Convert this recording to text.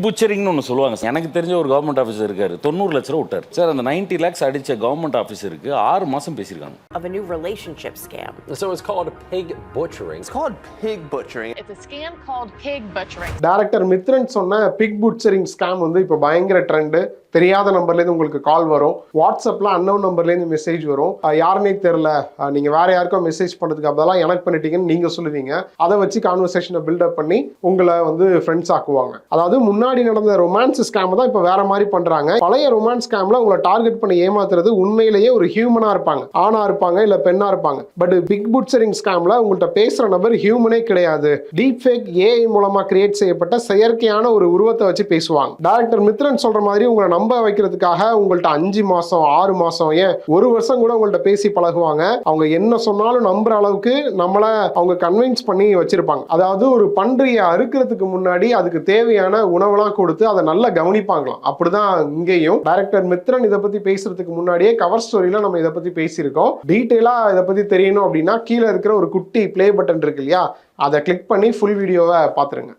புச்சரிங்னு ஒன்று சொல்லுவாங்க. எனக்கு தெரிஞ்ச ஒரு கவர்மெண்ட் ஆஃபீஸர் இருக்காரு, 90 லட்ச ரூபா விட்டார் சார். அந்த 90 lakhs அடிச்ச கவர்மெண்ட் ஆஃபீஸருக்கு 6 மாசம் பேசியிருக்காங்க. Of a new relationship scam. So it's called pig butchering. It's called pig butchering. It's a scam called pig butchering. Director Mithran சொன்ன பிக் புட்சரிங் ஸ்கேம் வந்து இப்போ பயங்கர ட்ரெண்டு. தெரியாத நம்பர்லேருந்து உங்களுக்கு கால் வரும், வாட்ஸ்அப்பில் அன்னோன் நம்பர்லேருந்து மெசேஜ் வரும். யாருன்னே தெரில, நீங்கள் வேற யாருக்கோ மெசேஜ் பண்ணுறதுக்கு அப்போதான் எனக்கு பண்ணிட்டீங்கன்னு நீங்கள் சொல்லுவீங்க. அதை வச்சு கான்வர்சேஷனை பில்டப் பண்ணி உங்களை வந்து ஃப்ரெண்ட்ஸ் ஆக்குவாங்க. அதாவது முன்னாடி நடந்த ரொமான்ஸ் ஸ்கேம் தான் இப்போ வேற மாதிரி பண்ணுறாங்க. பழைய ரொமான்ஸ் ஸ்கேமில் உங்களை டார்கெட் பண்ணி ஏமாத்துறது உண்மையிலேயே ஒரு ஹியூமனாக இருப்பாங்க, ஆணாக இருப்பாங்க இல்லை பெண்ணாக இருப்பாங்க. பட் பிக் புட்சரிங் ஸ்கேமில் உங்கள்கிட்ட பேசுகிற நபர் ஹியூமனே கிடையாது, டீப் ஃபேக் ஏஐ மூலமாக கிரியேட் செய்யப்பட்ட செயற்கையான ஒரு உருவத்தை வச்சு பேசுவாங்க. டைரக்டர் மித்ரன் சொல்கிற மாதிரி உங்களை நம்ப வைக்கிறதுக்காக உங்கள்ட்ட 5 மாசம் 6 மாசம் ஏன் 1 வருஷம் கூட உங்கள்ட்ட பேசி பழகுவாங்க. அவங்க என்ன சொன்னாலும் நம்புற அளவுக்கு நம்மள அவங்க கன்வின்ஸ் பண்ணி வச்சிருப்பாங்க. அதாவது ஒரு பன்றியை அறுக்கிறதுக்கு முன்னாடி அதுக்கு தேவையான உணவெல்லாம் கொடுத்து அதை நல்லா கவனிப்பாங்களாம். அப்படிதான் இங்கேயும் டைரக்டர் மித்ரன் இதை பத்தி பேசுறதுக்கு முன்னாடியே கவர் ஸ்டோரியில நம்ம இதை பத்தி பேசியிருக்கோம். டீட்டெயிலா இதை பத்தி தெரியணும் அப்படின்னா கீழே இருக்கிற ஒரு குட்டி பிளே பட்டன் இருக்கு இல்லையா, அதை கிளிக் பண்ணி ஃபுல் வீடியோவை பார்த்துருங்க.